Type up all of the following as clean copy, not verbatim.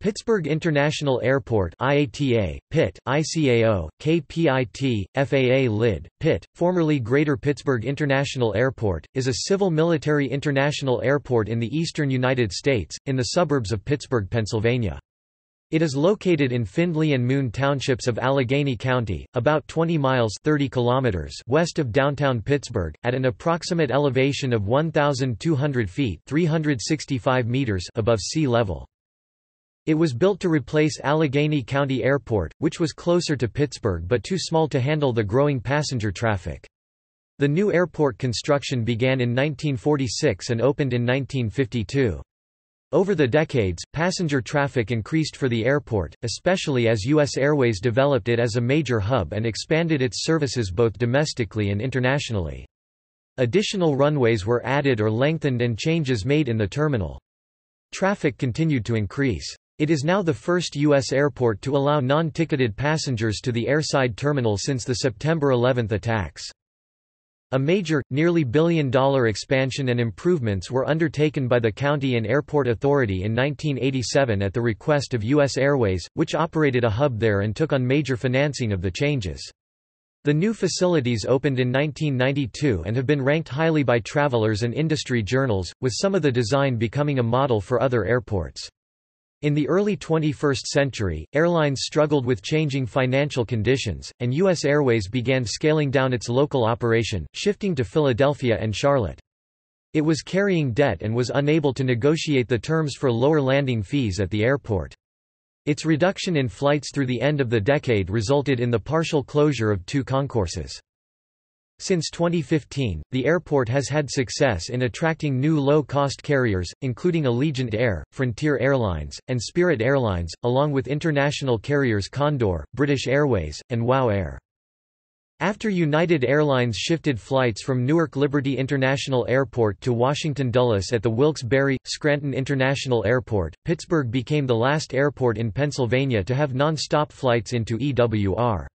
Pittsburgh International Airport IATA, PIT, ICAO, KPIT, FAA LID, PIT, formerly Greater Pittsburgh International Airport, is a civil military international airport in the eastern United States, in the suburbs of Pittsburgh, Pennsylvania. It is located in Findlay and Moon townships of Allegheny County, about 20 miles 30 kilometers west of downtown Pittsburgh, at an approximate elevation of 1,200 feet 365 meters above sea level. It was built to replace Allegheny County Airport, which was closer to Pittsburgh but too small to handle the growing passenger traffic. The new airport construction began in 1946 and opened in 1952. Over the decades, passenger traffic increased for the airport, especially as US Airways developed it as a major hub and expanded its services both domestically and internationally. Additional runways were added or lengthened and changes made in the terminal. Traffic continued to increase. It is now the first U.S. airport to allow non-ticketed passengers to the Airside terminal since the September 11 attacks. A major, nearly billion-dollar expansion and improvements were undertaken by the County and Airport Authority in 1987 at the request of U.S. Airways, which operated a hub there and took on major financing of the changes. The new facilities opened in 1992 and have been ranked highly by travelers and industry journals, with some of the design becoming a model for other airports. In the early 21st century, airlines struggled with changing financial conditions, and U.S. Airways began scaling down its local operation, shifting to Philadelphia and Charlotte. It was carrying debt and was unable to negotiate the terms for lower landing fees at the airport. Its reduction in flights through the end of the decade resulted in the partial closure of 2 concourses. Since 2015, the airport has had success in attracting new low-cost carriers, including Allegiant Air, Frontier Airlines, and Spirit Airlines, along with international carriers Condor, British Airways, and WOW Air. After United Airlines shifted flights from Newark Liberty International Airport to Washington Dulles at the Wilkes-Barre, Scranton International Airport, Pittsburgh became the last airport in Pennsylvania to have non-stop flights into EWR.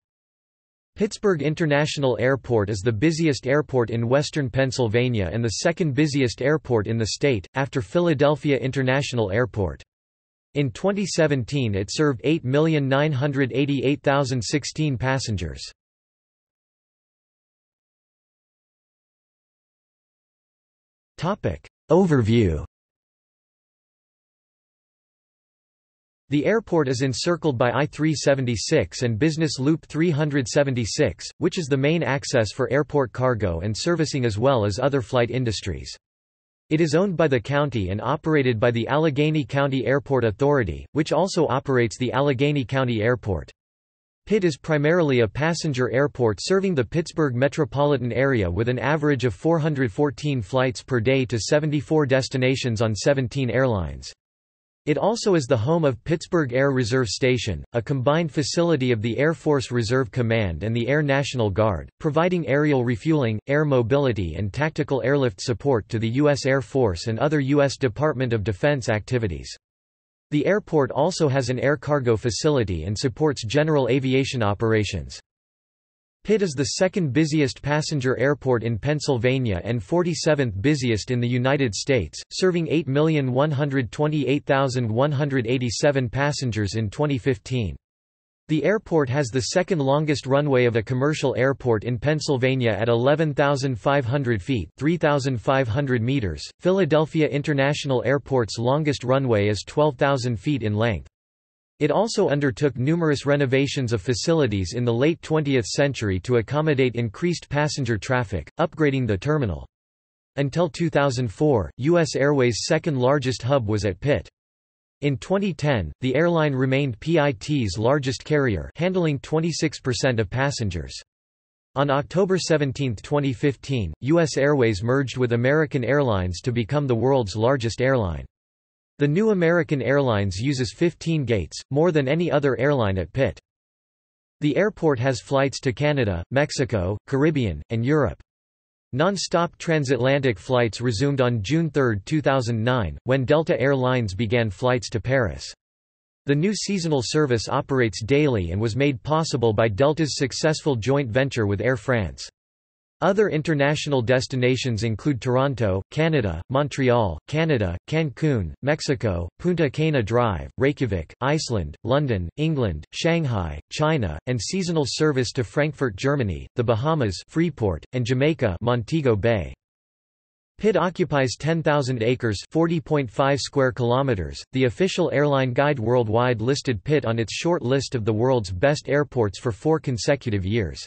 Pittsburgh International Airport is the busiest airport in western Pennsylvania and the second busiest airport in the state, after Philadelphia International Airport. In 2017 it served 8,988,016 passengers. Overview. The airport is encircled by I-376 and Business Loop 376, which is the main access for airport cargo and servicing as well as other flight industries. It is owned by the county and operated by the Allegheny County Airport Authority, which also operates the Allegheny County Airport. PIT is primarily a passenger airport serving the Pittsburgh metropolitan area with an average of 414 flights per day to 74 destinations on 17 airlines. It also is the home of Pittsburgh Air Reserve Station, a combined facility of the Air Force Reserve Command and the Air National Guard, providing aerial refueling, air mobility and tactical airlift support to the U.S. Air Force and other U.S. Department of Defense activities. The airport also has an air cargo facility and supports general aviation operations. PIT is the second busiest passenger airport in Pennsylvania and 47th busiest in the United States, serving 8,128,187 passengers in 2015. The airport has the second longest runway of a commercial airport in Pennsylvania at 11,500 feet (3,500 meters). Philadelphia International Airport's longest runway is 12,000 feet in length. It also undertook numerous renovations of facilities in the late 20th century to accommodate increased passenger traffic, upgrading the terminal. Until 2004, U.S. Airways' second-largest hub was at PIT. In 2010, the airline remained PIT's largest carrier, handling 26% of passengers. On October 17, 2015, U.S. Airways merged with American Airlines to become the world's largest airline. The new American Airlines uses 15 gates, more than any other airline at PIT. The airport has flights to Canada, Mexico, Caribbean, and Europe. Non-stop transatlantic flights resumed on June 3, 2009, when Delta Air Lines began flights to Paris. The new seasonal service operates daily and was made possible by Delta's successful joint venture with Air France. Other international destinations include Toronto, Canada, Montreal, Canada, Cancun, Mexico, Punta Cana Drive, Reykjavik, Iceland, London, England, Shanghai, China, and seasonal service to Frankfurt, Germany, the Bahamas, Freeport, and Jamaica, Montego Bay. Pitt occupies 10,000 acres, 40.5 square kilometers. The official airline guide worldwide listed Pitt on its short list of the world's best airports for 4 consecutive years.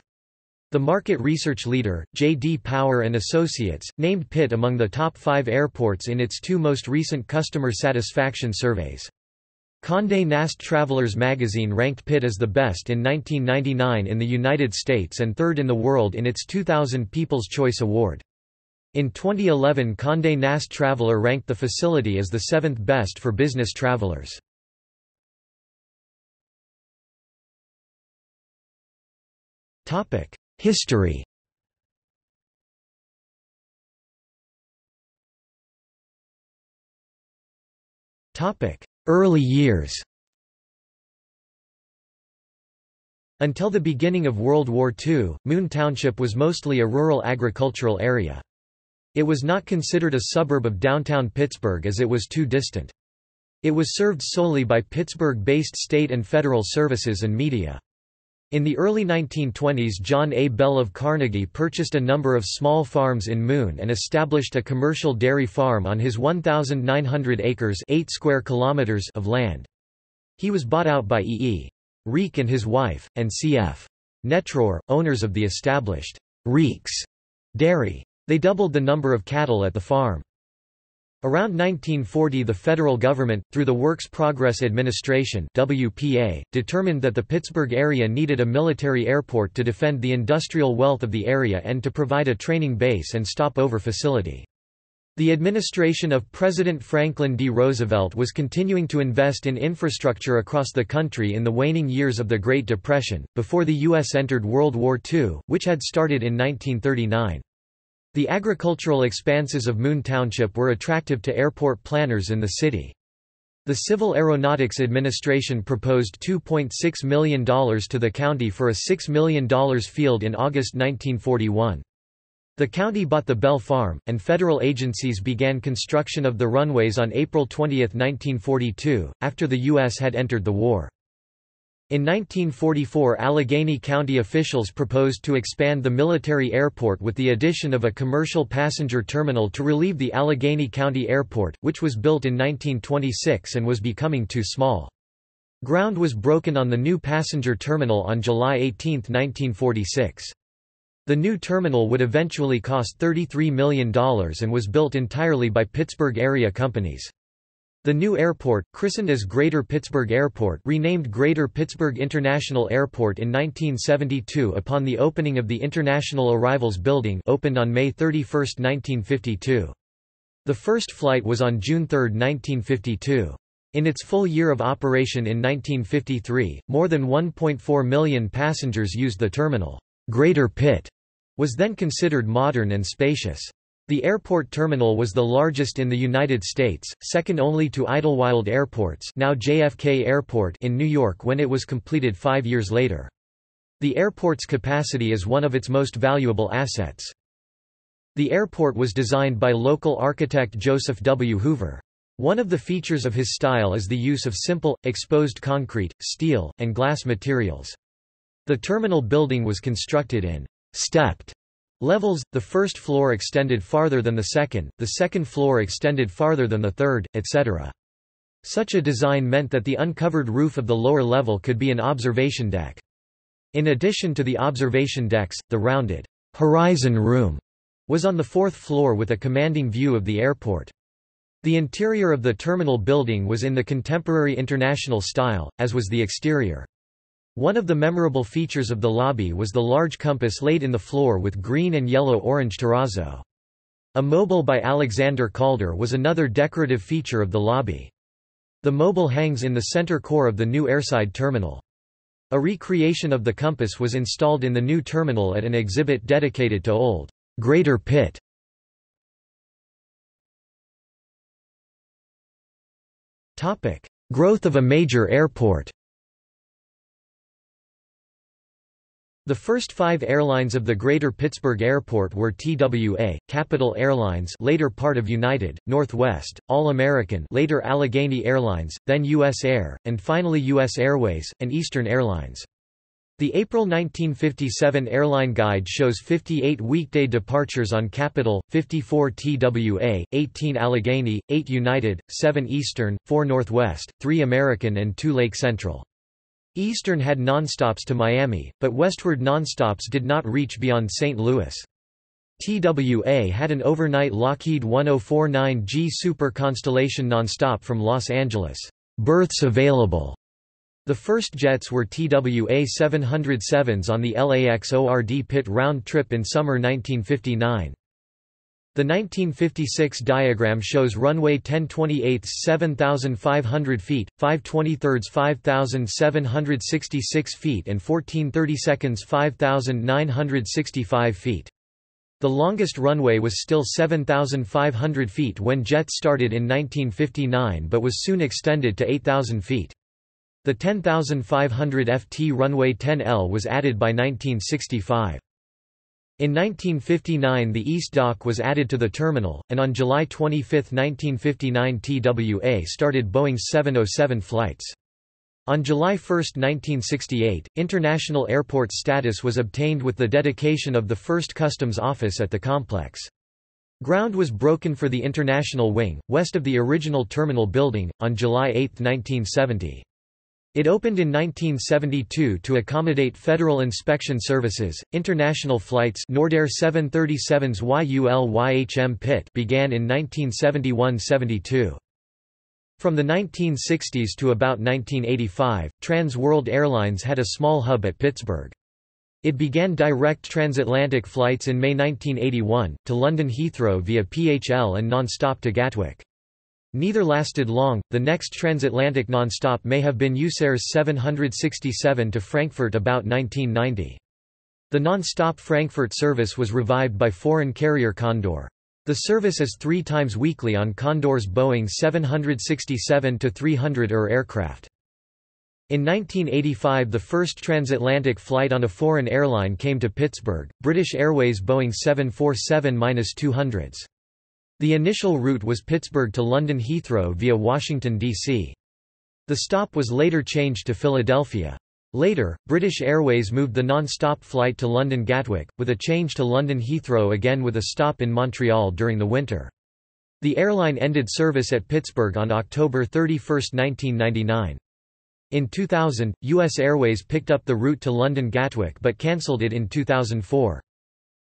The market research leader, J.D. Power and Associates, named Pitt among the top 5 airports in its 2 most recent customer satisfaction surveys. Condé Nast Travelers magazine ranked Pitt as the best in 1999 in the United States and 3rd in the world in its 2000 People's Choice Award. In 2011, Condé Nast Traveler ranked the facility as the 7th best for business travelers. History. Early years. Until the beginning of World War II, Moon Township was mostly a rural agricultural area. It was not considered a suburb of downtown Pittsburgh as it was too distant. It was served solely by Pittsburgh-based state and federal services and media. In the early 1920s, John A. Bell of Carnegie purchased a number of small farms in Moon and established a commercial dairy farm on his 1,900 acres 8 square kilometers of land. He was bought out by E. Reek and his wife, and C.F. Netrour, owners of the established Reek's Dairy. They doubled the number of cattle at the farm. Around 1940, the federal government, through the Works Progress Administration (WPA), determined that the Pittsburgh area needed a military airport to defend the industrial wealth of the area and to provide a training base and stopover facility. The administration of President Franklin D. Roosevelt was continuing to invest in infrastructure across the country in the waning years of the Great Depression, before the U.S. entered World War II, which had started in 1939. The agricultural expanses of Moon Township were attractive to airport planners in the city. The Civil Aeronautics Administration proposed $2.6 million to the county for a $6 million field in August 1941. The county bought the Bell Farm, and federal agencies began construction of the runways on April 20, 1942, after the U.S. had entered the war. In 1944, Allegheny County officials proposed to expand the military airport with the addition of a commercial passenger terminal to relieve the Allegheny County Airport, which was built in 1926 and was becoming too small. Ground was broken on the new passenger terminal on July 18, 1946. The new terminal would eventually cost $33 million and was built entirely by Pittsburgh area companies. The new airport, christened as Greater Pittsburgh Airport, renamed Greater Pittsburgh International Airport in 1972 upon the opening of the International Arrivals Building, opened on May 31, 1952. The first flight was on June 3, 1952. In its full year of operation in 1953, more than 1.4 million passengers used the terminal. Greater Pitt was then considered modern and spacious. The airport terminal was the largest in the United States, second only to Idlewild Airports, now JFK Airport, in New York when it was completed 5 years later. The airport's capacity is one of its most valuable assets. The airport was designed by local architect Joseph W. Hoover. One of the features of his style is the use of simple, exposed concrete, steel, and glass materials. The terminal building was constructed in stepped levels, the first floor extended farther than the second floor extended farther than the third, etc. Such a design meant that the uncovered roof of the lower level could be an observation deck. In addition to the observation decks, the rounded horizon room was on the 4th floor with a commanding view of the airport. The interior of the terminal building was in the contemporary international style, as was the exterior. One of the memorable features of the lobby was the large compass laid in the floor with green and yellow-orange terrazzo. A mobile by Alexander Calder was another decorative feature of the lobby. The mobile hangs in the center core of the new Airside terminal. A recreation of the compass was installed in the new terminal at an exhibit dedicated to Old Greater Pitt. Growth of a major airport. The first 5 airlines of the Greater Pittsburgh Airport were TWA, Capital Airlines, later part of United, Northwest, All-American, later Allegheny Airlines, then US Air, and finally US Airways, and Eastern Airlines. The April 1957 airline guide shows 58 weekday departures on Capital, 54 TWA, 18 Allegheny, 8 United, 7 Eastern, 4 Northwest, 3 American and 2 Lake Central. Eastern had nonstops to Miami, but westward nonstops did not reach beyond St. Louis. TWA had an overnight Lockheed 1049G Super Constellation nonstop from Los Angeles. Berths available. The first jets were TWA 707s on the LAX ORD Pitt round trip in summer 1959. The 1956 diagram shows runway 10/28 7,500 feet, 5/23 5,766 feet and 14/32 5,965 feet. The longest runway was still 7,500 feet when jets started in 1959 but was soon extended to 8,000 feet. The 10,500 ft runway 10L was added by 1965. In 1959 the East Dock was added to the terminal, and on July 25, 1959 TWA started Boeing's 707 flights. On July 1, 1968, international airport status was obtained with the dedication of the first customs office at the complex. Ground was broken for the international wing, west of the original terminal building, on July 8, 1970. It opened in 1972 to accommodate federal inspection services. International flights Nordair 737s YUL-YHM Pitt began in 1971-72. From the 1960s to about 1985, Trans World Airlines had a small hub at Pittsburgh. It began direct transatlantic flights in May 1981, to London Heathrow via PHL and non-stop to Gatwick. Neither lasted long. The next transatlantic nonstop may have been USAir's 767 to Frankfurt about 1990. The nonstop Frankfurt service was revived by foreign carrier Condor. The service is 3 times weekly on Condor's Boeing 767-300ER aircraft. In 1985 the first transatlantic flight on a foreign airline came to Pittsburgh, British Airways Boeing 747-200s. The initial route was Pittsburgh to London Heathrow via Washington, D.C. The stop was later changed to Philadelphia. Later, British Airways moved the non-stop flight to London Gatwick, with a change to London Heathrow again with a stop in Montreal during the winter. The airline ended service at Pittsburgh on October 31, 1999. In 2000, US Airways picked up the route to London Gatwick but cancelled it in 2004.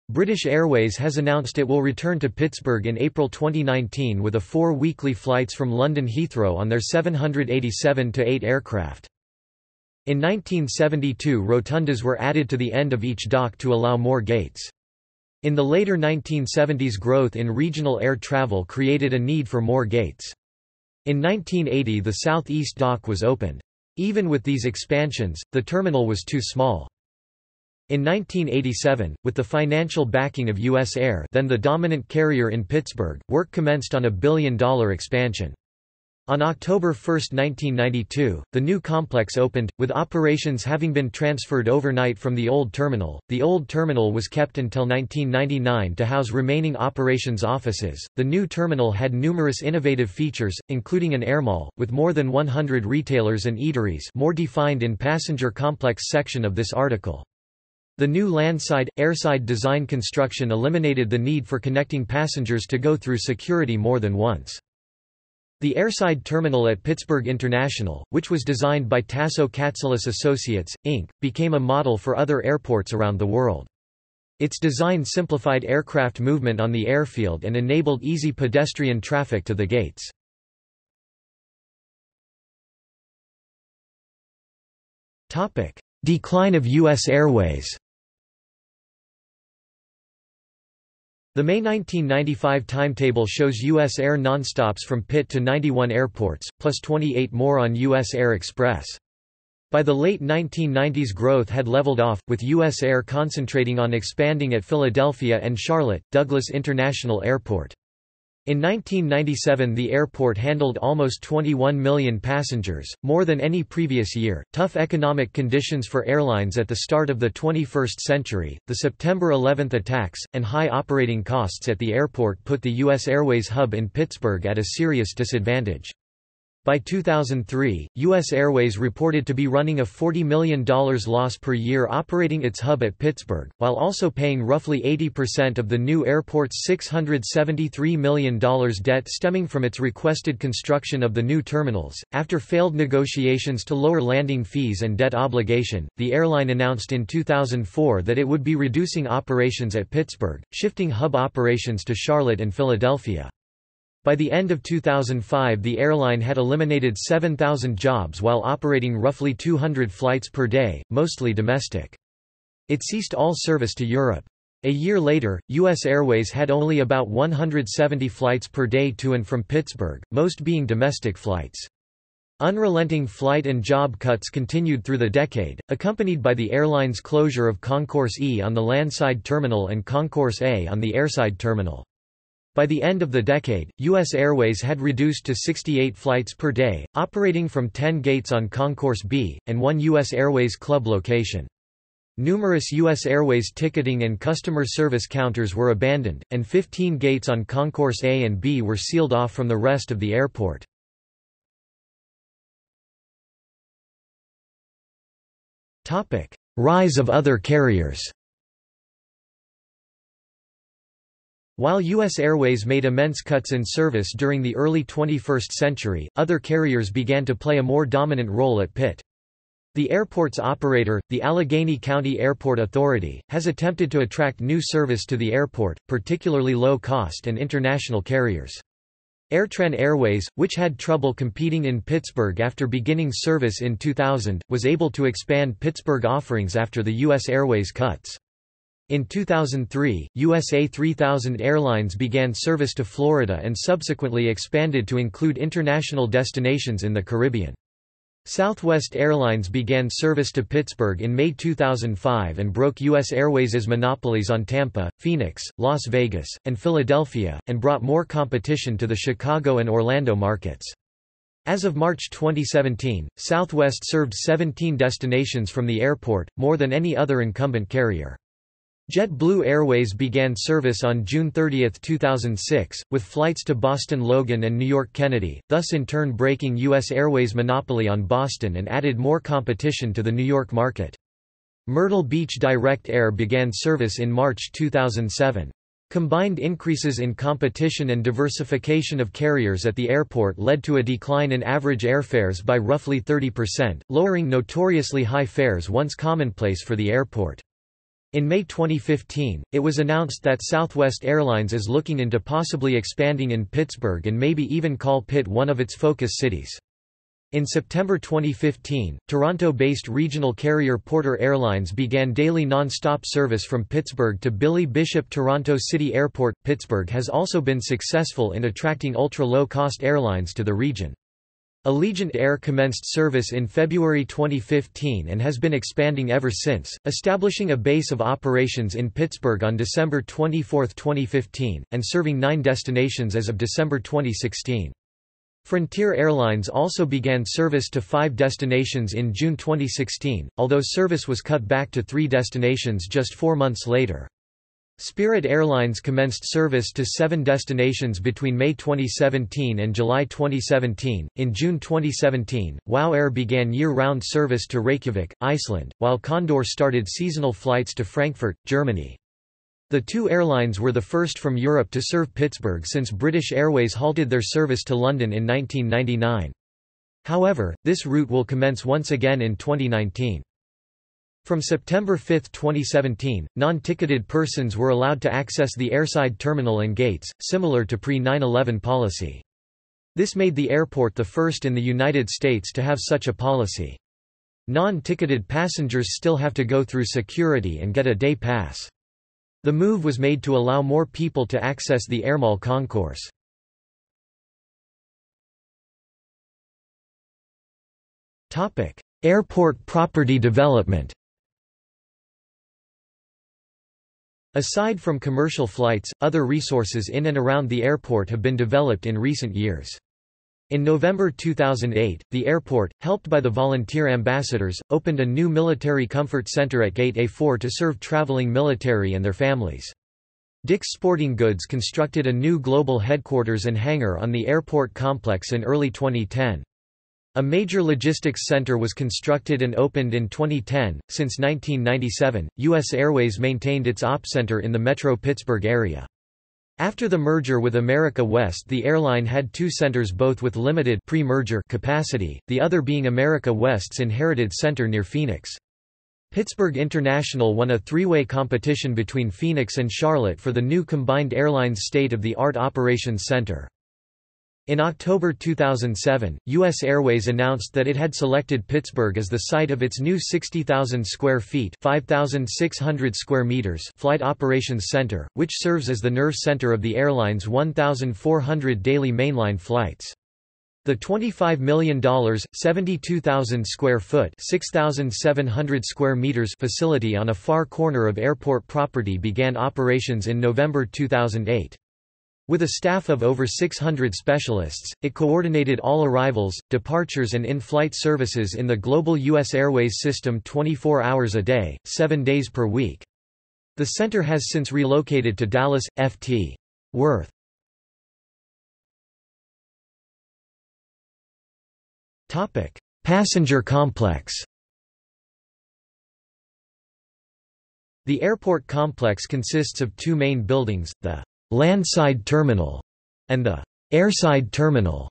British Airways has announced it will return to Pittsburgh in April 2019 with 4 weekly flights from London Heathrow on their 787-8 aircraft. In 1972 rotundas were added to the end of each dock to allow more gates. In the later 1970s growth in regional air travel created a need for more gates. In 1980 the southeast dock was opened. Even with these expansions, the terminal was too small. In 1987, with the financial backing of US Air, then the dominant carrier in Pittsburgh, work commenced on a $1 billion expansion. On October 1, 1992, the new complex opened, with operations having been transferred overnight from the old terminal. The old terminal was kept until 1999 to house remaining operations offices. The new terminal had numerous innovative features, including an AirMall, with more than 100 retailers and eateries, more defined in passenger complex section of this article. The new Landside, Airside design construction eliminated the need for connecting passengers to go through security more than once. The Airside terminal at Pittsburgh International, which was designed by Tasso Katselis Associates, Inc., became a model for other airports around the world. Its design simplified aircraft movement on the airfield and enabled easy pedestrian traffic to the gates. Decline of US Airways. The May 1995 timetable shows U.S. Air nonstops from Pitt to 91 airports, plus 28 more on U.S. Air Express. By the late 1990s growth had leveled off, with U.S. Air concentrating on expanding at Philadelphia and Charlotte, Douglas International Airport. In 1997, the airport handled almost 21 million passengers, more than any previous year. Tough economic conditions for airlines at the start of the 21st century, the September 11 attacks, and high operating costs at the airport put the US Airways hub in Pittsburgh at a serious disadvantage. By 2003, US Airways reported to be running a $40 million loss per year operating its hub at Pittsburgh, while also paying roughly 80% of the new airport's $673 million debt stemming from its requested construction of the new terminals. After failed negotiations to lower landing fees and debt obligation, the airline announced in 2004 that it would be reducing operations at Pittsburgh, shifting hub operations to Charlotte and Philadelphia. By the end of 2005, the airline had eliminated 7,000 jobs while operating roughly 200 flights per day, mostly domestic. It ceased all service to Europe. A year later, US Airways had only about 170 flights per day to and from Pittsburgh, most being domestic flights. Unrelenting flight and job cuts continued through the decade, accompanied by the airline's closure of Concourse E on the Landside terminal and Concourse A on the Airside terminal. By the end of the decade, US Airways had reduced to 68 flights per day, operating from 10 gates on Concourse B, and one US Airways Club location. Numerous US Airways ticketing and customer service counters were abandoned, and 15 gates on Concourse A and B were sealed off from the rest of the airport. Rise of other carriers. While US Airways made immense cuts in service during the early 21st century, other carriers began to play a more dominant role at Pitt. The airport's operator, the Allegheny County Airport Authority, has attempted to attract new service to the airport, particularly low-cost and international carriers. AirTran Airways, which had trouble competing in Pittsburgh after beginning service in 2000, was able to expand Pittsburgh offerings after the US Airways cuts. In 2003, USA 3000 Airlines began service to Florida and subsequently expanded to include international destinations in the Caribbean. Southwest Airlines began service to Pittsburgh in May 2005 and broke US Airways' monopolies on Tampa, Phoenix, Las Vegas, and Philadelphia, and brought more competition to the Chicago and Orlando markets. As of March 2017, Southwest served 17 destinations from the airport, more than any other incumbent carrier. JetBlue Airways began service on June 30, 2006, with flights to Boston Logan and New York Kennedy, thus in turn breaking US Airways' monopoly on Boston and added more competition to the New York market. Myrtle Beach Direct Air began service in March 2007. Combined increases in competition and diversification of carriers at the airport led to a decline in average airfares by roughly 30%, lowering notoriously high fares once commonplace for the airport. In May 2015, it was announced that Southwest Airlines is looking into possibly expanding in Pittsburgh and maybe even call Pitt one of its focus cities. In September 2015, Toronto-based regional carrier Porter Airlines began daily non-stop service from Pittsburgh to Billy Bishop Toronto City Airport. Pittsburgh has also been successful in attracting ultra-low-cost airlines to the region. Allegiant Air commenced service in February 2015 and has been expanding ever since, establishing a base of operations in Pittsburgh on December 24, 2015, and serving 9 destinations as of December 2016. Frontier Airlines also began service to 5 destinations in June 2016, although service was cut back to 3 destinations just 4 months later. Spirit Airlines commenced service to 7 destinations between May 2017 and July 2017. In June 2017, WOW Air began year-round service to Reykjavik, Iceland, while Condor started seasonal flights to Frankfurt, Germany. The 2 airlines were the first from Europe to serve Pittsburgh since British Airways halted their service to London in 1999. However, this route will commence once again in 2019. From September 5, 2017, non-ticketed persons were allowed to access the Airside terminal and gates, similar to pre-9/11 policy. This made the airport the first in the United States to have such a policy. Non-ticketed passengers still have to go through security and get a day pass. The move was made to allow more people to access the AirMall concourse. Airport property development. Aside from commercial flights, other resources in and around the airport have been developed in recent years. In November 2008, the airport, helped by the volunteer ambassadors, opened a new military comfort center at Gate A4 to serve traveling military and their families. Dick's Sporting Goods constructed a new global headquarters and hangar on the airport complex in early 2010. A major logistics center was constructed and opened in 2010. Since 1997, US Airways maintained its ops center in the metro Pittsburgh area. After the merger with America West, the airline had two centers, both with limited pre-merger capacity, the other being America West's inherited center near Phoenix. Pittsburgh International won a three-way competition between Phoenix and Charlotte for the new combined airlines state-of-the-art operations center. In October 2007, US Airways announced that it had selected Pittsburgh as the site of its new 60,000 square feet (5,600 square meters) flight operations center, which serves as the nerve center of the airline's 1,400 daily mainline flights. The $25 million, 72,000 square foot (6,700 square meters) facility on a far corner of airport property began operations in November 2008. With a staff of over 600 specialists, it coordinated all arrivals, departures and in-flight services in the global US Airways system 24 hours a day, 7 days per week. The center has since relocated to Dallas, Ft. Worth. Passenger complex. The airport complex consists of two main buildings, the Landside Terminal and the Airside Terminal.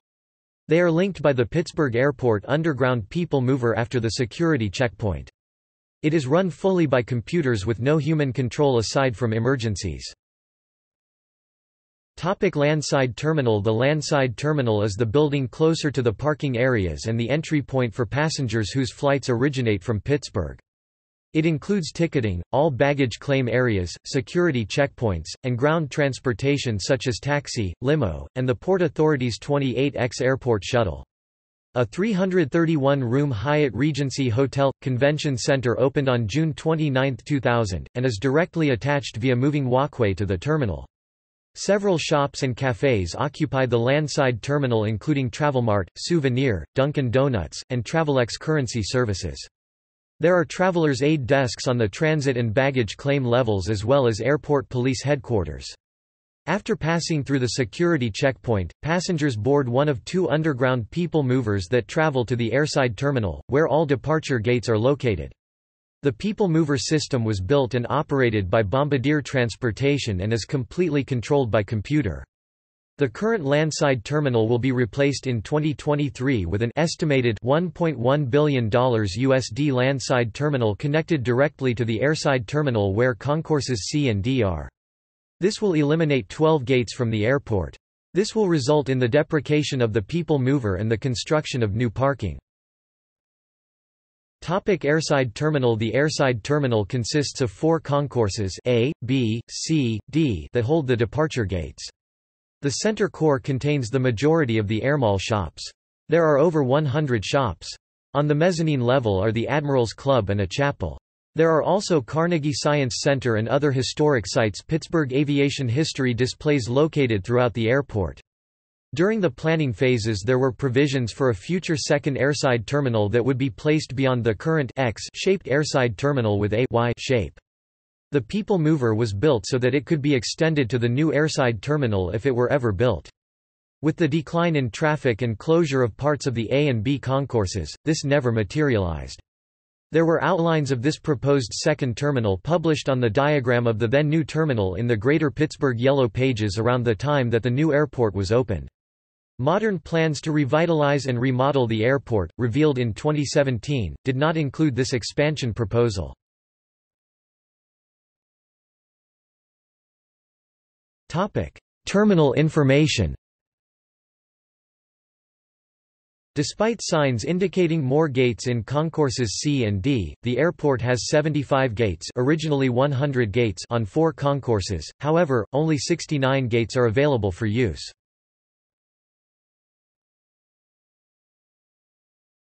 They are linked by the Pittsburgh Airport underground people mover after the security checkpoint. It is run fully by computers with no human control aside from emergencies. Landside Terminal. The Landside Terminal is the building closer to the parking areas and the entry point for passengers whose flights originate from Pittsburgh. It includes ticketing, all baggage claim areas, security checkpoints, and ground transportation such as taxi, limo, and the Port Authority's 28X airport shuttle. A 331-room Hyatt Regency Hotel – Convention Center opened on June 29, 2000, and is directly attached via moving walkway to the terminal. Several shops and cafes occupy the Landside Terminal, including Travelmart, Souvenir, Dunkin' Donuts, and Travelex Currency Services. There are travelers' aid desks on the transit and baggage claim levels as well as airport police headquarters. After passing through the security checkpoint, passengers board one of two underground people movers that travel to the Airside Terminal, where all departure gates are located. The people mover system was built and operated by Bombardier Transportation and is completely controlled by computer. The current Landside Terminal will be replaced in 2023 with an estimated $1.1 billion USD Landside Terminal connected directly to the Airside Terminal where Concourses C and D are. This will eliminate 12 gates from the airport. This will result in the deprecation of the people mover and the construction of new parking. Airside Terminal. The Airside Terminal consists of 4 concourses A, B, C, D that hold the departure gates. The center core contains the majority of the AirMall shops. There are over 100 shops. On the mezzanine level are the Admirals Club and a chapel. There are also Carnegie Science Center and other historic sites. Pittsburgh aviation history displays located throughout the airport. During the planning phases there were provisions for a future second airside terminal that would be placed beyond the current X-shaped airside terminal with a Y shape. The people mover was built so that it could be extended to the new airside terminal if it were ever built. With the decline in traffic and closure of parts of the A and B concourses, this never materialized. There were outlines of this proposed second terminal published on the diagram of the then new terminal in the Greater Pittsburgh Yellow Pages around the time that the new airport was opened. Modern plans to revitalize and remodel the airport, revealed in 2017, did not include this expansion proposal. Terminal information. Despite signs indicating more gates in concourses C and D, the airport has 75 gates, originally 100 gates on 4 concourses. However, only 69 gates are available for use.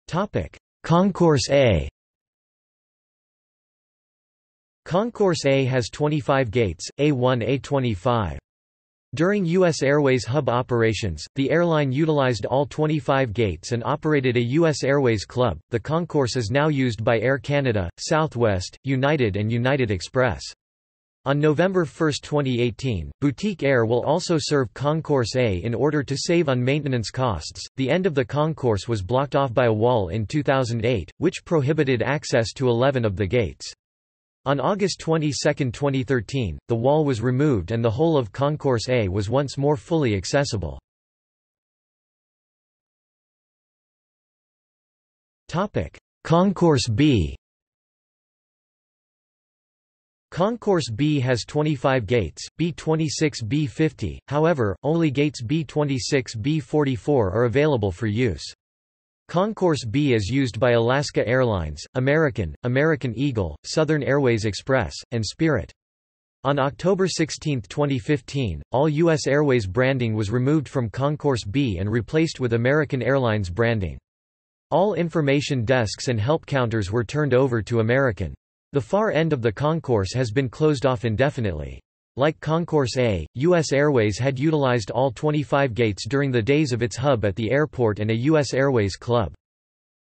Topic: Concourse A. Concourse A has 25 gates, A1 A25. During U.S. Airways hub operations, the airline utilized all 25 gates and operated a U.S. Airways club. The concourse is now used by Air Canada, Southwest, United, and United Express. On November 1, 2018, Boutique Air will also serve Concourse A in order to save on maintenance costs. The end of the concourse was blocked off by a wall in 2008, which prohibited access to 11 of the gates. On August 22, 2013, the wall was removed and the whole of Concourse A was once more fully accessible. Concourse B. Concourse B has 25 gates, B26 B50, however, only gates B26 B44 are available for use. Concourse B is used by Alaska Airlines, American, American Eagle, Southern Airways Express, and Spirit. On October 16, 2015, all U.S. Airways branding was removed from Concourse B and replaced with American Airlines branding. All information desks and help counters were turned over to American. The far end of the concourse has been closed off indefinitely. Like Concourse A, U.S. Airways had utilized all 25 gates during the days of its hub at the airport and a U.S. Airways club.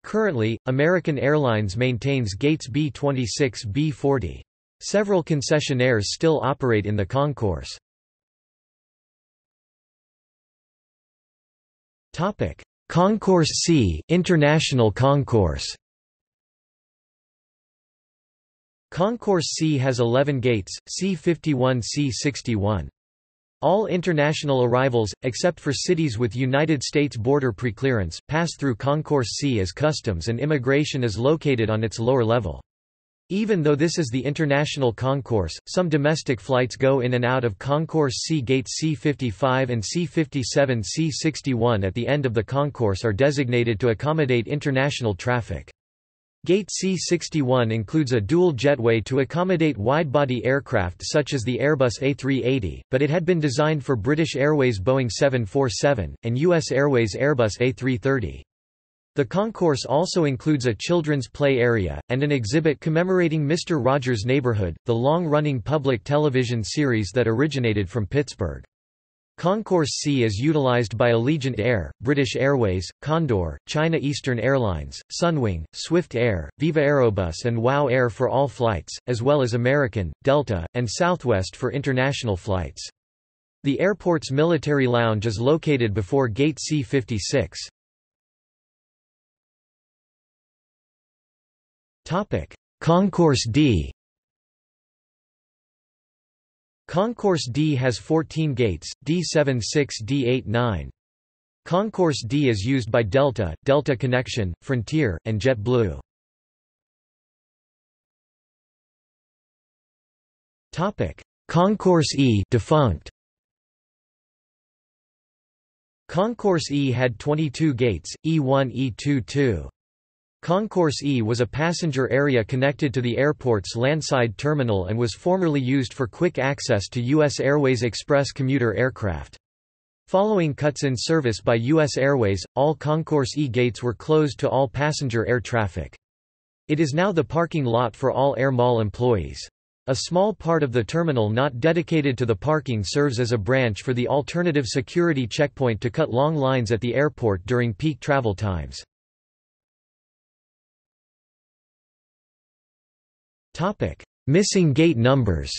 Currently, American Airlines maintains gates B26 B40. Several concessionaires still operate in the concourse. Concourse C, International Concourse. Concourse C has 11 gates, C51 C61. All international arrivals, except for cities with United States border preclearance, pass through Concourse C as customs and immigration is located on its lower level. Even though this is the international concourse, some domestic flights go in and out of Concourse C. Gates C55 and C57 C61 at the end of the concourse are designated to accommodate international traffic. Gate C61 includes a dual jetway to accommodate wide-body aircraft such as the Airbus A380, but it had been designed for British Airways Boeing 747, and US Airways Airbus A330. The concourse also includes a children's play area, and an exhibit commemorating Mr. Rogers' Neighborhood, the long-running public television series that originated from Pittsburgh. Concourse C is utilized by Allegiant Air, British Airways, Condor, China Eastern Airlines, Sunwing, Swift Air, Viva Aerobus and WOW Air for all flights, as well as American, Delta, and Southwest for international flights. The airport's military lounge is located before Gate C56. Concourse D. Concourse D has 14 gates, D76 D89. Concourse D is used by Delta, Delta Connection, Frontier, and JetBlue. Concourse E defunct. Concourse E had 22 gates, E1 E22. Concourse E was a passenger area connected to the airport's Landside terminal and was formerly used for quick access to U.S. Airways Express commuter aircraft. Following cuts in service by U.S. Airways, all Concourse E gates were closed to all passenger air traffic. It is now the parking lot for all AirMall employees. A small part of the terminal not dedicated to the parking serves as a branch for the alternative security checkpoint to cut long lines at the airport during peak travel times. Missing gate numbers.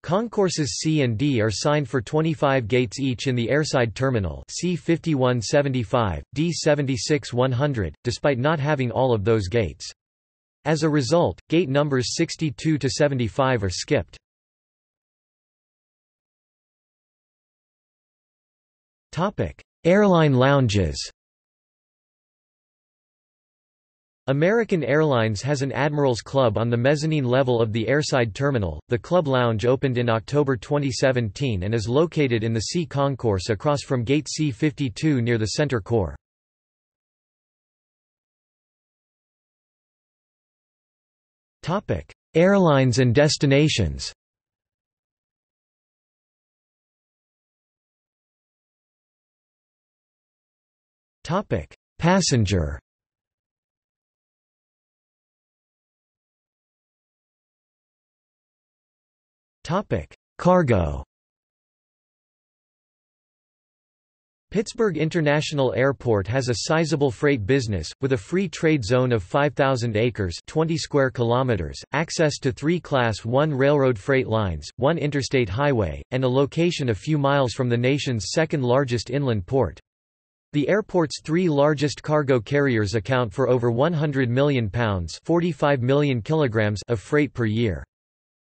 Concourses C and D are signed for 25 gates each in the Airside terminal C5175, D76-100, despite not having all of those gates. As a result, gate numbers 62 to 75 are skipped. Airline lounges. American Airlines has an Admirals Club on the mezzanine level of the Airside terminal. The club lounge opened in October 2017 and is located in the C concourse across from Gate C52 near the center core. Topic: Airlines and destinations. Topic: Passenger. Cargo. Pittsburgh International Airport has a sizable freight business, with a free trade zone of 5,000 acres 20 square kilometers, access to 3 Class 1 railroad freight lines, 1 interstate highway, and a location a few miles from the nation's second-largest inland port. The airport's 3 largest cargo carriers account for over 100 million pounds 45 million kilograms of freight per year.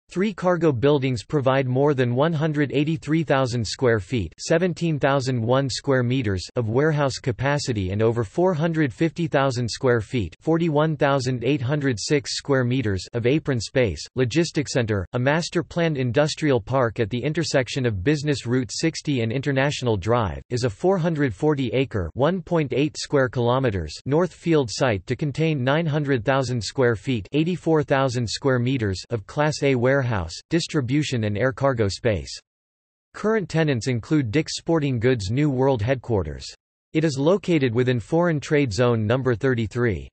3 cargo buildings provide more than 183,000 square feet 17,001 square meters of warehouse capacity and over 450,000 square feet 41,806 square meters of apron space. Logistics Center, a master-planned industrial park at the intersection of Business Route 60 and International Drive, is a 440-acre (1.8 square kilometers) north field site to contain 900,000 square feet 84,000 square meters of Class A warehouse, distribution and air cargo space. Current tenants include Dick's Sporting Goods' New World headquarters. It is located within Foreign Trade Zone No. 33.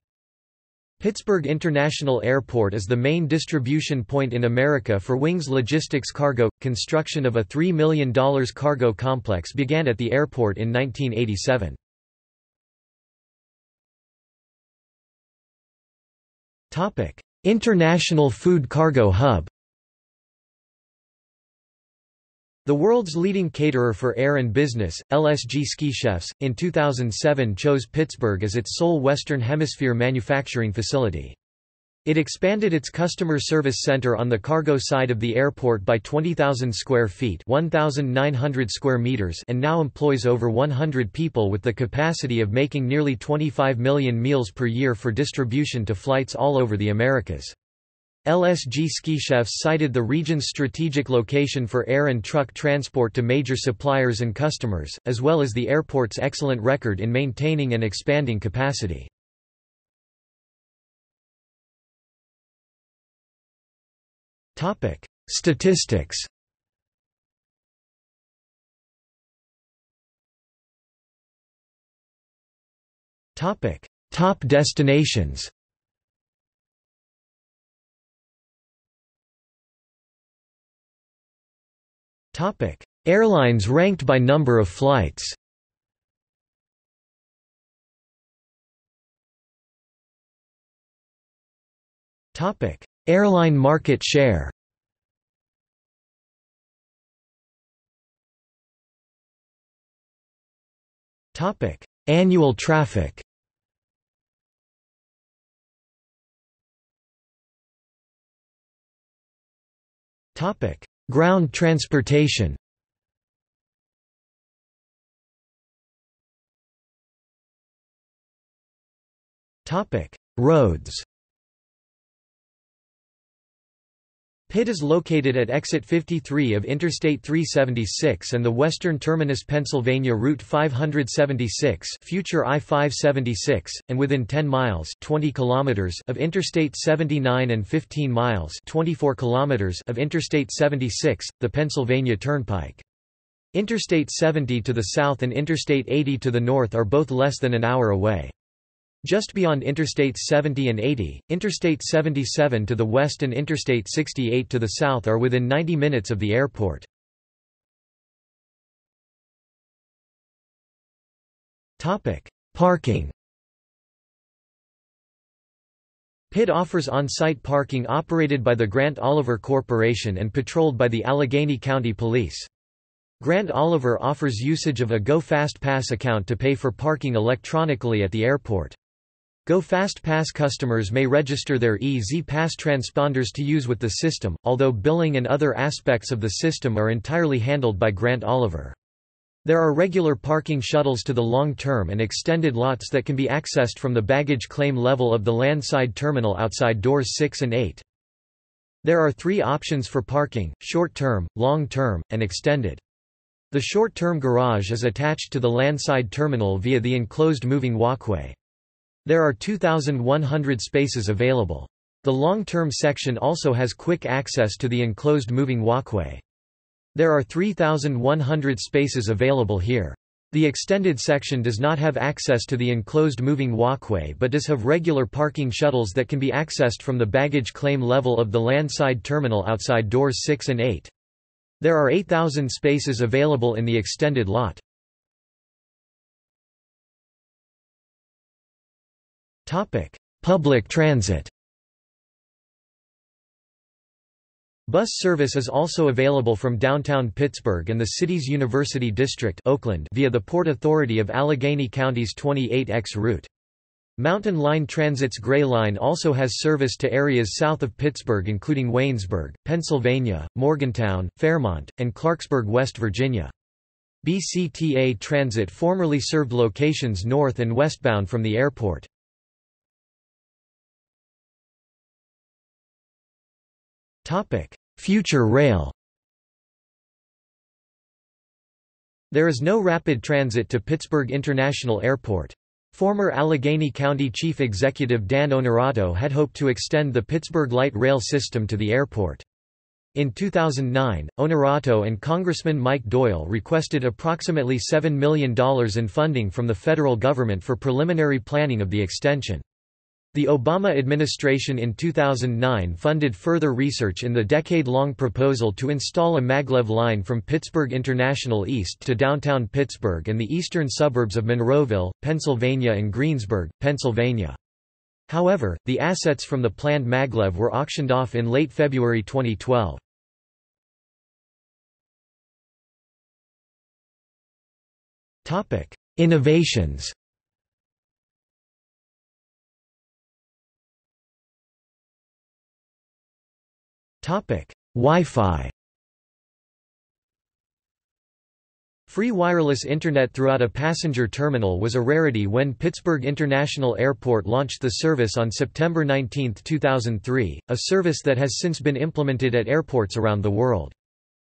Pittsburgh International Airport is the main distribution point in America for Wings Logistics Cargo. Construction of a $3 million cargo complex began at the airport in 1987. International Food Cargo Hub. The world's leading caterer for air and business, LSG Ski Chefs, in 2007 chose Pittsburgh as its sole Western Hemisphere manufacturing facility. It expanded its customer service center on the cargo side of the airport by 20,000 square feet 1,900 square meters and now employs over 100 people with the capacity of making nearly 25 million meals per year for distribution to flights all over the Americas. LSG Ski Chefs cited the region's strategic location for air and truck transport to major suppliers and customers, as well as the airport's excellent record in maintaining and expanding capacity. Statistics. Top destinations. Airlines ranked by number of flights. Airline market share. Annual traffic. Ground transportation. Roads. Pitt is located at exit 53 of Interstate 376 and the western terminus Pennsylvania Route 576, future I-576, and within 10 miles (20 kilometers) of Interstate 79 and 15 miles (24 kilometers) of Interstate 76, the Pennsylvania Turnpike. Interstate 70 to the south and Interstate 80 to the north are both less than an hour away. Just beyond Interstates 70 and 80, Interstate 77 to the west and Interstate 68 to the south are within 90 minutes of the airport. Parking. Pitt offers on-site parking operated by the Grant Oliver Corporation and patrolled by the Allegheny County Police. Grant Oliver offers usage of a Go Fast Pass account to pay for parking electronically at the airport. Go Fast Pass customers may register their EZ Pass transponders to use with the system, although billing and other aspects of the system are entirely handled by Grant Oliver. There are regular parking shuttles to the long-term and extended lots that can be accessed from the baggage claim level of the Landside terminal outside doors 6 and 8. There are 3 options for parking: short-term, long-term, and extended. The short-term garage is attached to the Landside terminal via the enclosed moving walkway. There are 2,100 spaces available. The long-term section also has quick access to the enclosed moving walkway. There are 3,100 spaces available here. The extended section does not have access to the enclosed moving walkway but does have regular parking shuttles that can be accessed from the baggage claim level of the Landside terminal outside doors 6 and 8. There are 8,000 spaces available in the extended lot. Public transit. Bus service is also available from downtown Pittsburgh and the city's University District, Oakland, via the Port Authority of Allegheny County's 28X route. Mountain Line Transit's Gray Line also has service to areas south of Pittsburgh including Waynesburg, Pennsylvania, Morgantown, Fairmont, and Clarksburg, West Virginia. BCTA Transit formerly served locations north and westbound from the airport. Future rail. There is no rapid transit to Pittsburgh International Airport. Former Allegheny County Chief Executive Dan Onorato had hoped to extend the Pittsburgh Light Rail system to the airport. In 2009, Onorato and Congressman Mike Doyle requested approximately $7 million in funding from the federal government for preliminary planning of the extension. The Obama administration in 2009 funded further research in the decade-long proposal to install a maglev line from Pittsburgh International east to downtown Pittsburgh and the eastern suburbs of Monroeville, Pennsylvania and Greensburg, Pennsylvania. However, the assets from the planned maglev were auctioned off in late February 2012. Innovations. Wi-Fi. Free wireless Internet throughout a passenger terminal was a rarity when Pittsburgh International Airport launched the service on September 19, 2003, a service that has since been implemented at airports around the world.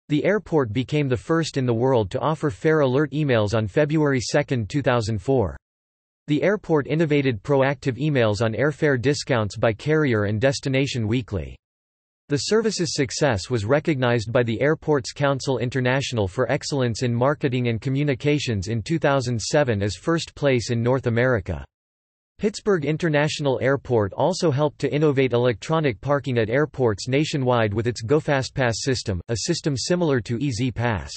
The airport became the first in the world to offer fare alert emails on February 2, 2004. The airport innovated proactive emails on airfare discounts by carrier and destination weekly. The service's success was recognized by the Airports Council International for Excellence in Marketing and Communications in 2007 as first place in North America. Pittsburgh International Airport also helped to innovate electronic parking at airports nationwide with its GoFastPass system, a system similar to EZ Pass.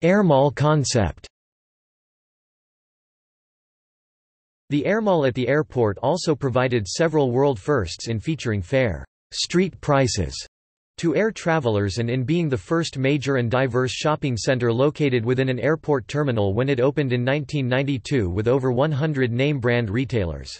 AirMall concept. The AirMall at the airport also provided several world firsts in featuring fair street prices to air travelers and in being the first major and diverse shopping center located within an airport terminal when it opened in 1992 with over 100 name-brand retailers.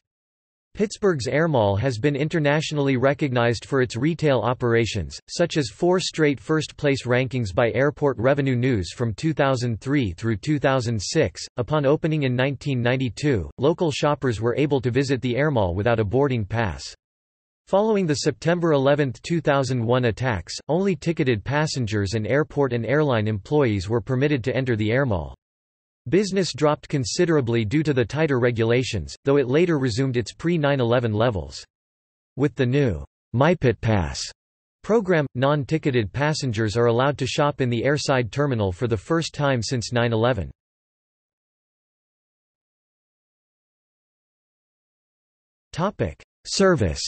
Pittsburgh's AirMall has been internationally recognized for its retail operations, such as 4 straight first-place rankings by Airport Revenue News from 2003 through 2006. Upon opening in 1992, local shoppers were able to visit the AirMall without a boarding pass. Following the September 11, 2001 attacks, only ticketed passengers and airport and airline employees were permitted to enter the AirMall. Business dropped considerably due to the tighter regulations, though it later resumed its pre-9/11 levels. With the new myPITpass program, non-ticketed passengers are allowed to shop in the Airside terminal for the first time since 9/11. Service.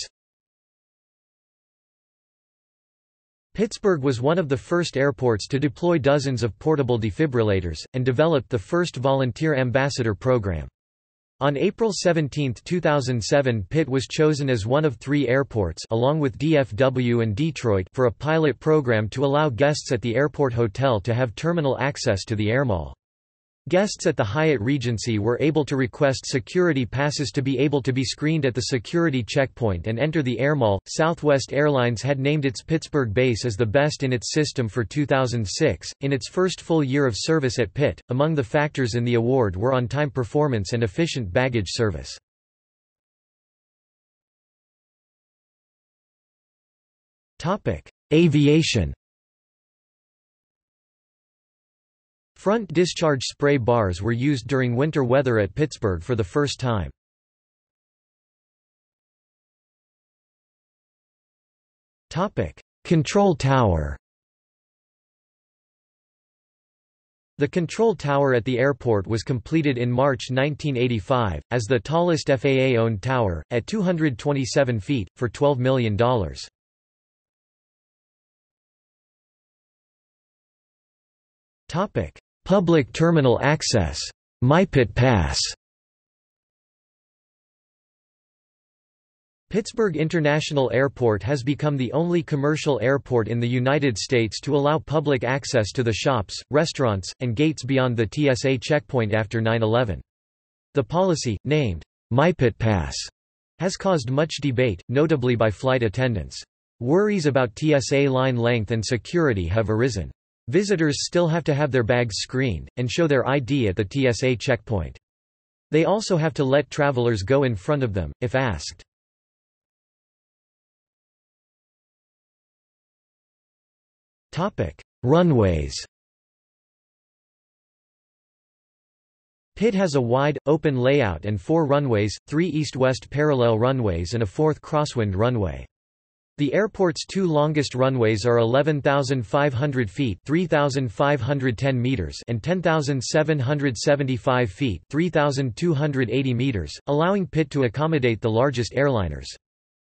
Pittsburgh was one of the first airports to deploy dozens of portable defibrillators, and developed the first volunteer ambassador program. On April 17, 2007, Pitt was chosen as one of 3 airports along with DFW and Detroit for a pilot program to allow guests at the airport hotel to have terminal access to the AirMall. Guests at the Hyatt Regency were able to request security passes to be able to be screened at the security checkpoint and enter the AirMall. Southwest Airlines had named its Pittsburgh base as the best in its system for 2006. In its first full year of service at Pitt, among the factors in the award were on-time performance and efficient baggage service. Topic: Aviation. Front discharge spray bars were used during winter weather at Pittsburgh for the first time. Control tower. The control tower at the airport was completed in March 1985, as the tallest FAA-owned tower, at 227 feet, for $12 million. Public terminal access. myPITpass. Pittsburgh International Airport has become the only commercial airport in the United States to allow public access to the shops, restaurants, and gates beyond the TSA checkpoint after 9/11. The policy, named myPITpass, has caused much debate, notably by flight attendants. Worries about TSA line length and security have arisen. Visitors still have to have their bags screened, and show their ID at the TSA checkpoint. They also have to let travelers go in front of them, if asked. Runways. Pitt has a wide, open layout and 4 runways, 3 east-west parallel runways and a 4th crosswind runway. The airport's 2 longest runways are 11,500 feet (3,510 meters) and 10,775 feet (3,280 meters), allowing Pitt to accommodate the largest airliners.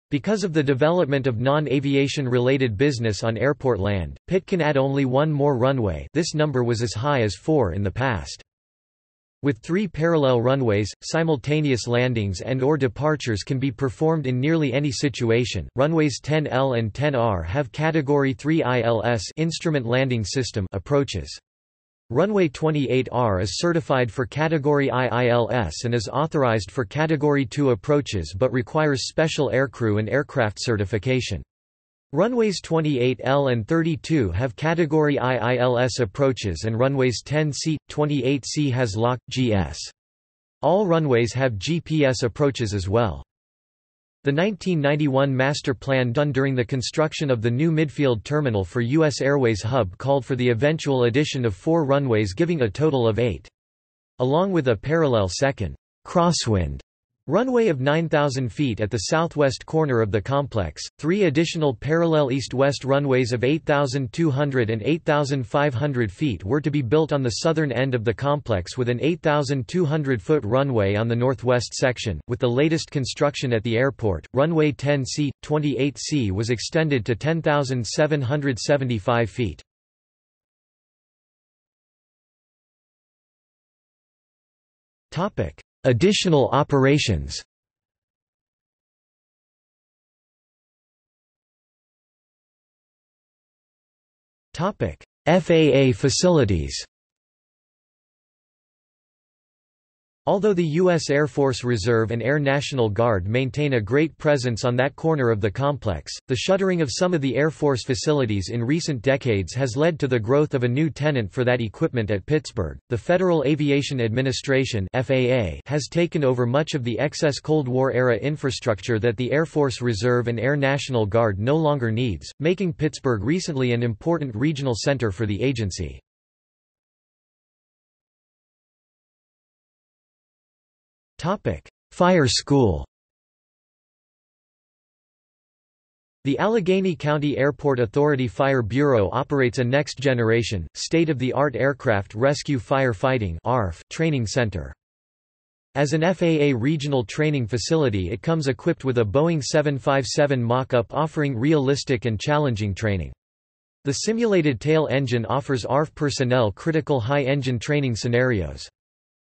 Because of the development of non-aviation related business on airport land, Pitt can add only 1 more runway. This number was as high as 4 in the past. With 3 parallel runways, simultaneous landings and/or departures can be performed in nearly any situation. Runways 10L and 10R have Category 3 ILS instrument landing system approaches. Runway 28R is certified for Category I ILS and is authorized for Category 2 approaches but requires special aircrew and aircraft certification. Runways 28L and 32 have Category I ILS approaches and runways 10C, 28C has LOC, GS. All runways have GPS approaches as well. The 1991 master plan done during the construction of the new midfield terminal for US Airways hub called for the eventual addition of 4 runways giving a total of 8. Along with a parallel second crosswind runway of 9,000 feet at the southwest corner of the complex, 3 additional parallel east-west runways of 8,200 and 8,500 feet were to be built on the southern end of the complex with an 8,200-foot runway on the northwest section. With the latest construction at the airport, runway 10C, 28C was extended to 10,775 feet. Additional operations. FAA facilities. Although the U.S. Air Force Reserve and Air National Guard maintain a great presence on that corner of the complex, the shuttering of some of the Air Force facilities in recent decades has led to the growth of a new tenant for that equipment at Pittsburgh. The Federal Aviation Administration (FAA) has taken over much of the excess Cold War-era infrastructure that the Air Force Reserve and Air National Guard no longer needs, making Pittsburgh recently an important regional center for the agency. Fire School. The Allegheny County Airport Authority Fire Bureau operates a next-generation, state-of-the-art aircraft rescue firefighting training center. As an FAA regional training facility, it comes equipped with a Boeing 757 mock-up offering realistic and challenging training. The simulated tail engine offers ARF personnel critical high engine training scenarios.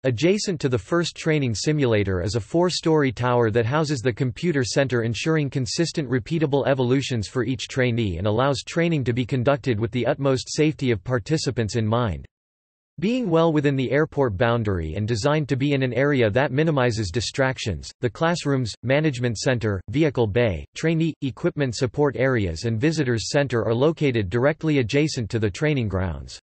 Adjacent to the first training simulator is a 4-story tower that houses the computer center, ensuring consistent repeatable evolutions for each trainee and allows training to be conducted with the utmost safety of participants in mind. Being well within the airport boundary and designed to be in an area that minimizes distractions, the classrooms, management center, vehicle bay, trainee, equipment support areas and visitors center are located directly adjacent to the training grounds.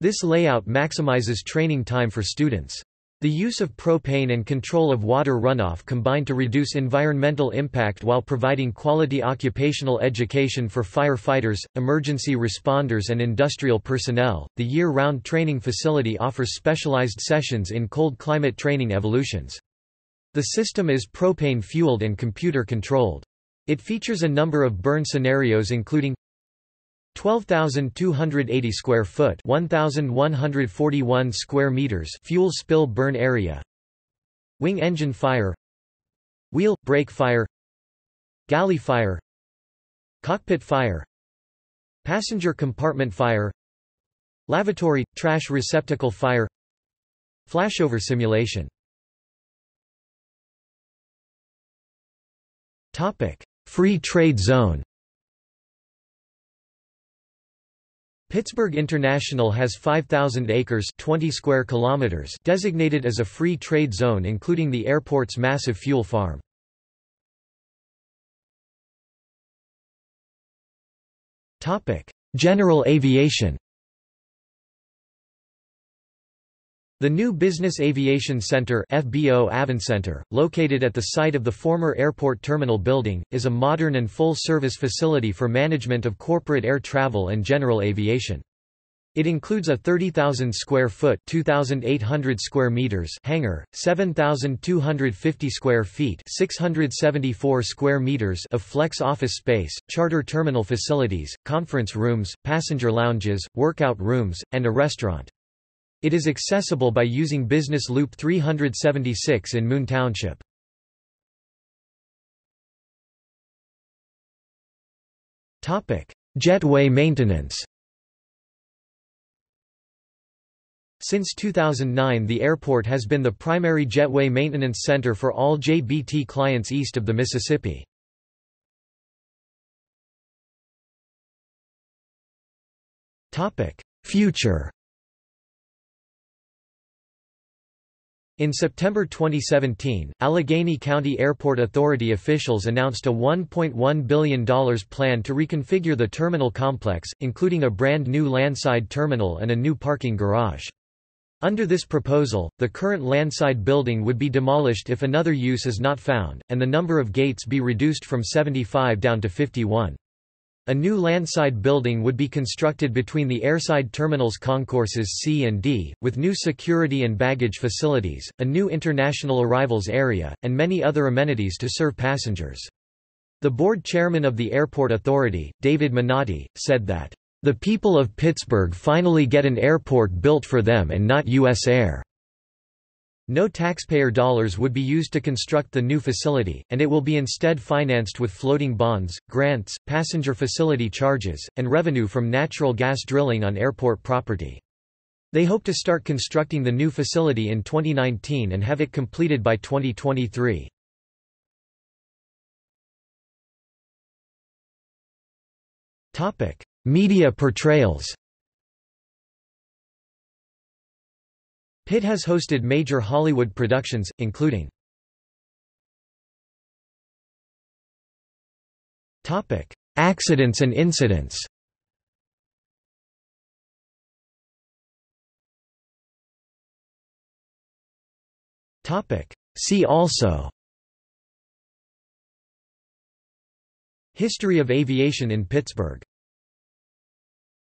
This layout maximizes training time for students. The use of propane and control of water runoff combine to reduce environmental impact while providing quality occupational education for firefighters, emergency responders, and industrial personnel. The year-round training facility offers specialized sessions in cold climate training evolutions. The system is propane-fueled and computer-controlled. It features a number of burn scenarios including 12,280 square foot, 1,141 square meters fuel spill burn area. Wing engine fire, wheel brake fire, galley fire, cockpit fire, passenger compartment fire, lavatory trash receptacle fire, flashover simulation. Topic: Free trade zone. Pittsburgh International has 5,000 acres (20 square kilometers) designated as a free trade zone, including the airport's massive fuel farm. Topic: General aviation. The new Business Aviation Center (FBO Avencenter), located at the site of the former airport terminal building, is a modern and full-service facility for management of corporate air travel and general aviation. It includes a 30,000 square foot (2,800 square meters) hangar, 7,250 square feet (674 square meters) of flex office space, charter terminal facilities, conference rooms, passenger lounges, workout rooms, and a restaurant. It is accessible by using Business Loop 376 in Moon Township. Jetway maintenance. Since 2009, the airport has been the primary jetway maintenance center for all JBT clients east of the Mississippi. Future. In September 2017, Allegheny County Airport Authority officials announced a $1.1 billion plan to reconfigure the terminal complex, including a brand new landside terminal and a new parking garage. Under this proposal, the current landside building would be demolished if another use is not found, and the number of gates be reduced from 75 down to 51. A new landside building would be constructed between the airside terminals Concourses C and D, with new security and baggage facilities, a new international arrivals area, and many other amenities to serve passengers. The board chairman of the Airport Authority, David Minotti, said that, "The people of Pittsburgh finally get an airport built for them and not US Air." No taxpayer dollars would be used to construct the new facility, and it will be instead financed with floating bonds, grants, passenger facility charges, and revenue from natural gas drilling on airport property. They hope to start constructing the new facility in 2019 and have it completed by 2023. Media portrayals. Pitt has hosted major Hollywood productions, including Accidents and incidents. See also: History of aviation in Pittsburgh.